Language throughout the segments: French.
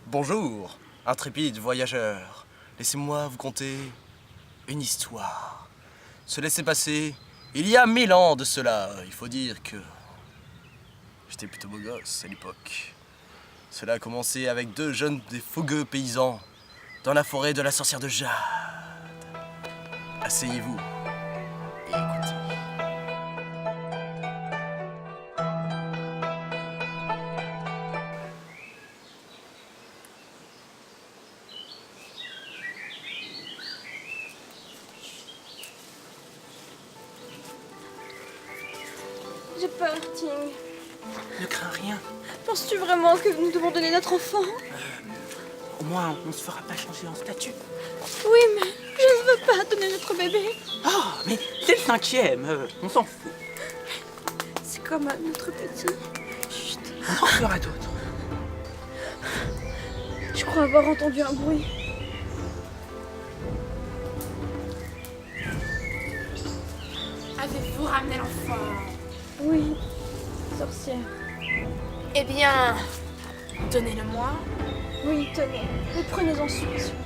Bonjour, intrépide voyageur. Laissez-moi vous conter une histoire. Se laisser passer, il y a 1000 ans de cela. Il faut dire que j'étais plutôt beau gosse à l'époque. Cela a commencé avec deux jeunes des fougueux paysans dans la forêt de la sorcière de Jade. Asseyez-vous et écoutez. J'ai peur, Ting. Ne crains rien. Penses-tu vraiment que nous devons donner notre enfant? Au moins, on ne se fera pas changer en statut. Oui, mais je ne veux pas donner notre bébé. Oh, mais c'est le 5e, on s'en fout. C'est comme notre petit. Chut. On en fera d'autres. Je crois avoir entendu un bruit. Avez-vous ramené l'enfant? Oui, sorcière. Eh bien, donnez-le-moi. Oui, tenez. Mais prenez-en soin, s'il vous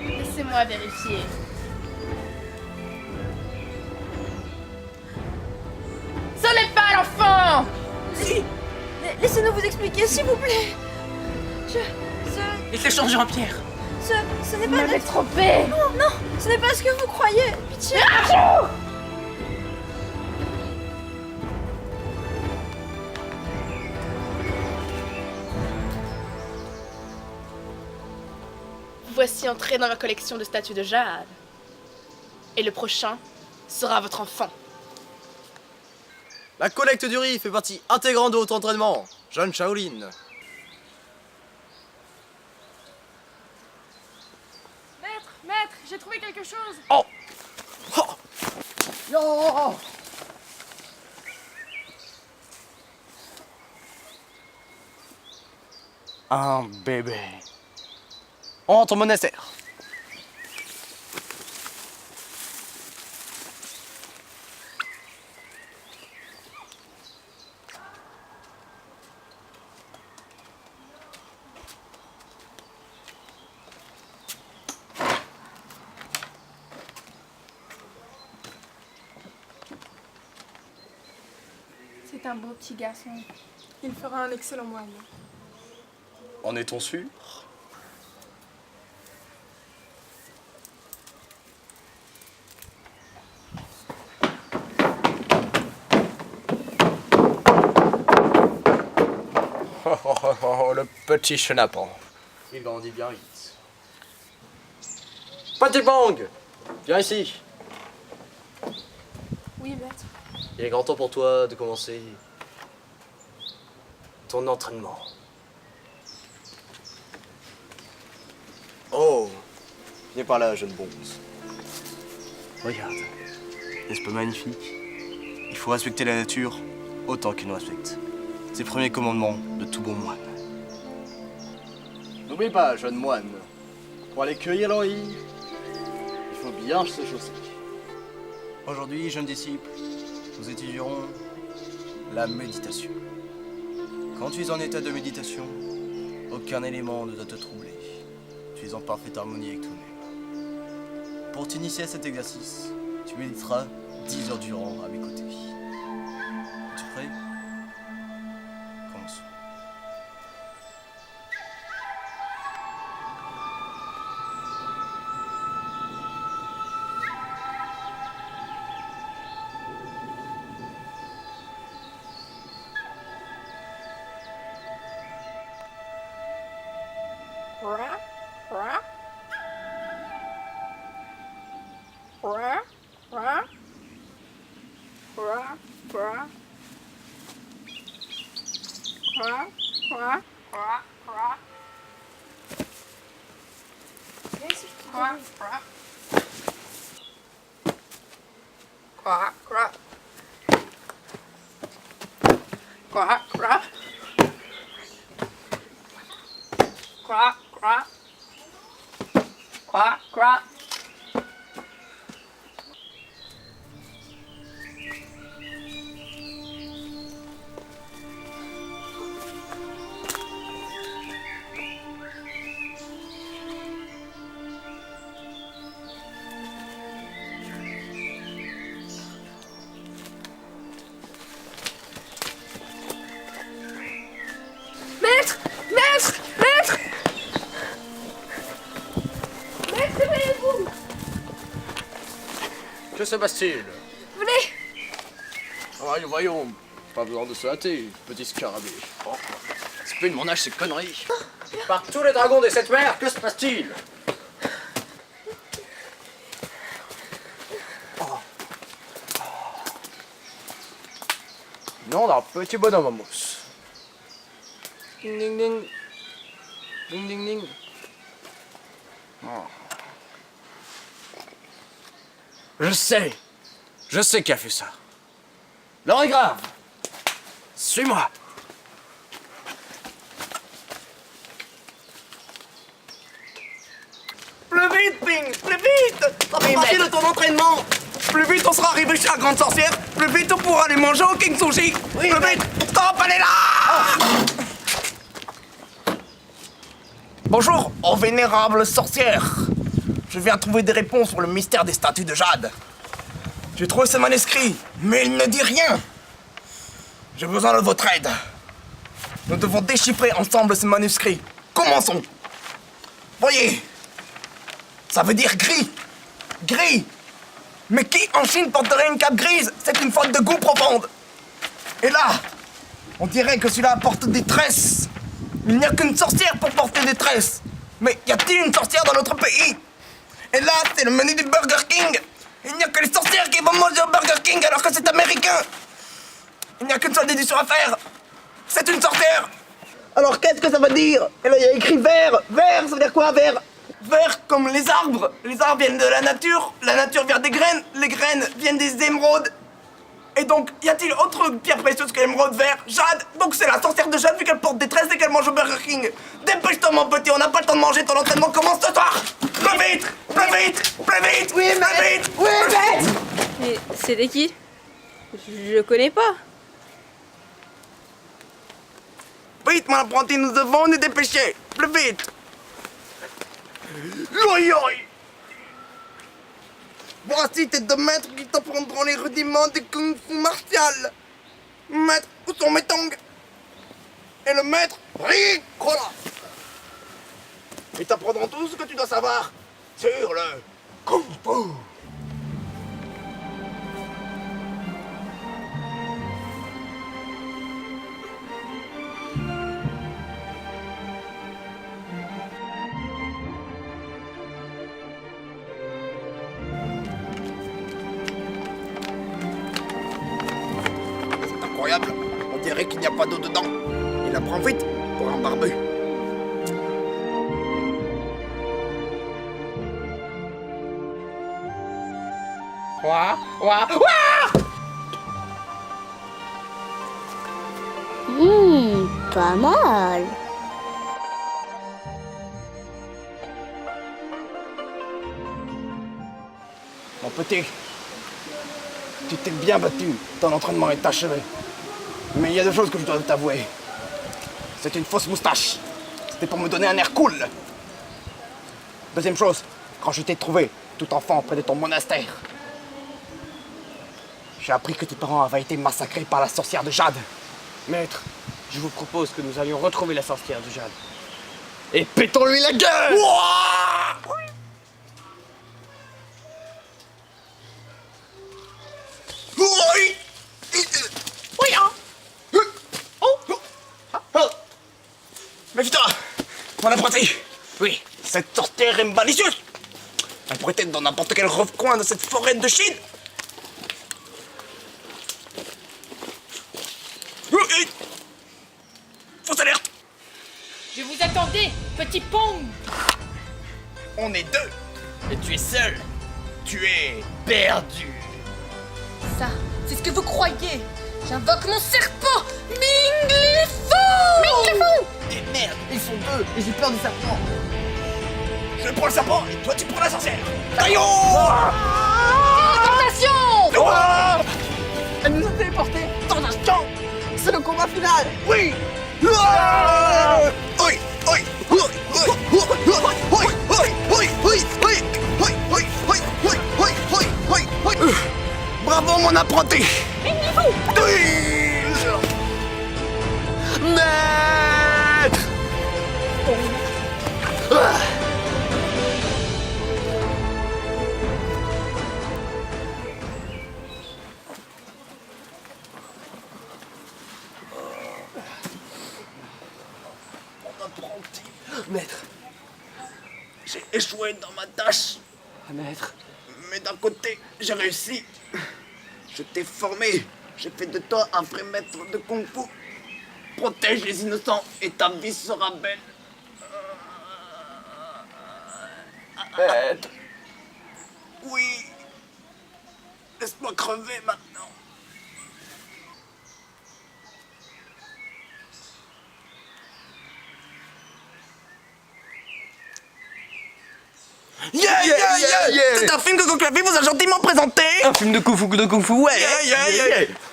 plaît. Laissez-moi vérifier. Ce n'est pas l'enfant! Si, Laissez-nous vous expliquer, s'il vous plaît. laissez changer en pierre. Ce n'est Vous pas... m'avez trompé! Non, ce n'est pas ce que vous croyez. Pitié. Voici entré dans ma collection de statues de jade. Et le prochain sera votre enfant. La collecte du riz fait partie intégrante de votre entraînement, jeune Shaolin. Maître, j'ai trouvé quelque chose. Oh, oh. Yo. Un bébé. Entre au monastère. C'est un beau petit garçon. Il fera un excellent moine. En est-on sûr? Oh, le petit chenapan. Il grandit bien vite. Petit Bang, viens ici. Oui, maître. Il est grand temps pour toi de commencer ton entraînement. Oh, viens par là, jeune bonze. Regarde, n'est-ce pas magnifique? Il faut respecter la nature autant qu'il nous respecte. C'est le premier commandement de tout bon moine. N'oublie pas, jeune moine, pour aller cueillir l'oreille, il faut bien se chausser. Aujourd'hui, jeunes disciples, nous étudierons la méditation. Quand tu es en état de méditation, aucun élément ne doit te troubler. Tu es en parfaite harmonie avec toi-même. Pour t'initier à cet exercice, tu méditeras 10 heures durant à mes côtés. Es-tu prêt? Commençons. Que se passe-t-il? Venez. Voyons. Pas besoin de se hâter, petit scarabée. Oh. C'est plus de mon âge, ces conneries. Par tous les dragons de cette mer, que se passe-t-il? Nom d'un petit bonhomme en mousse. Ding ding ding. Ding ding ding. Oh. Je sais qui a fait ça. L'heure est grave. Suis-moi. Plus vite, Ping! Plus vite! Ça fait partie de ton entraînement! Plus vite on sera arrivé chez la grande sorcière, plus vite on pourra aller manger au King Sushi! Plus vite! Stop, allez là! Bonjour, oh vénérable sorcière! Je viens trouver des réponses sur le mystère des statues de jade. J'ai trouvé ce manuscrit, mais il ne dit rien. J'ai besoin de votre aide. Nous devons déchiffrer ensemble ce manuscrit. Commençons! Voyez! Ça veut dire gris. Gris. Mais qui en Chine porterait une cape grise? C'est une faute de goût profonde. Et là, on dirait que celui-là porte des tresses. Il n'y a qu'une sorcière pour porter des tresses. Mais y a-t-il une sorcière dans notre pays? Et là, c'est le menu du Burger King. Il n'y a que les sorcières qui vont manger au Burger King alors que c'est américain. Il n'y a qu'une seule déduction à faire. C'est une sorcière. Alors qu'est-ce que ça veut dire? Et là, il y a écrit vert. Vert, ça veut dire quoi, vert? Vert comme les arbres. Les arbres viennent de la nature vient des graines. Les graines viennent des émeraudes. Et donc, y a-t-il autre pierre précieuse que l'émeraude vert? Jade. Donc c'est la sorcière de Jade vu qu'elle porte des tresses et qu'elle mange au Burger King. Dépêche-toi mon petit, on n'a pas le temps de manger, ton entraînement commence ce soir. Plus vite. Plus vite. Plus vite. Oui, plus vite. Oui, vite. Mais c'était qui? Je connais pas. Vite, mon apprenti, nous devons nous dépêcher. Plus vite. Voici tes 2 maîtres qui t'apprendront les rudiments du kung fu martial. Maître, où sont mes tongs? Et le maître, Ricola. Ils t'apprendront tout ce que tu dois savoir sur le kung fu. Incroyable, on dirait qu'il n'y a pas d'eau dedans. Il la prend vite pour un barbu. Ouah, ouah, ouah! Pas mal. Mon petit, tu t'es bien battu. Ton entraînement est achevé. Mais il y a 2 choses que je dois t'avouer. C'est une fausse moustache. C'était pour me donner un air cool. Deuxième chose, quand je t'ai trouvé, tout enfant près de ton monastère, j'ai appris que tes parents avaient été massacrés par la sorcière de Jade. Maître, je vous propose que nous allions retrouver la sorcière de Jade. Et pétons-lui la gueule! Ouah! Oui! Oui, hein? Méfie-toi, mon apprenti. Oui. Cette sorcière est malicieuse. Elle pourrait être dans n'importe quel recoin de cette forêt de Chine. Fausse alerte. Je vous attendais, petit Pong. On est 2. Et tu es seul. Tu es perdu. Ça, c'est ce que vous croyez. J'invoque mon serpent, Minglifu. Minglifu. Et merde, ils sont 2 et j'ai peur du serpent. Je prends le serpent et toi tu prends la sorcière. Taillon. Téléportation. Elle nous a téléportés dans un champ. C'est le combat final. Oui. Oui, oui, oui, oui, oui, oui, oui, oui, oui, oui, oui, oui, oui, oui, oui. Bravo mon apprenti. Oui. Maître. Maître, j'ai échoué dans ma tâche. Maître. Mais d'un côté, j'ai réussi. Je t'ai formé. J'ai fait de toi un vrai maître de Kung Fu. Protège les innocents et ta vie sera belle. Maître. Oui. Laisse-moi crever maintenant. Yeah, yeah, yeah, C'est un film que Conclavé vous a gentiment présenté. Un film de Kung Fu, ouais.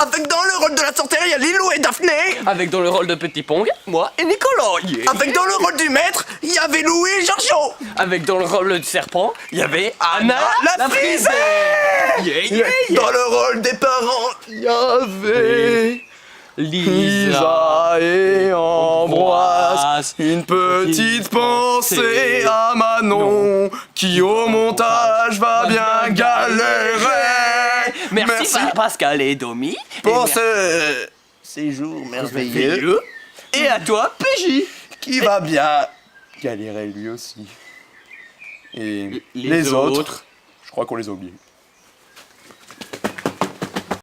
Avec dans le rôle de la sorcière, il y a Lilou et Daphné. Avec dans le rôle de Petit Pong, moi et Nicolas. Yeah. Avec dans le rôle du maître, il y avait Louis et Giorgio. Avec dans le rôle du serpent, il y avait Anna la frisée. Dans le rôle des parents, il y avait Lisa et Ambroise. Une petite pensée à Manon qui au montage va bien galérer. Merci, Pascal et Domi pour ce séjour merveilleux. Et à toi, PJ, qui va bien galérer lui aussi. Et les autres, je crois qu'on les a oubliés.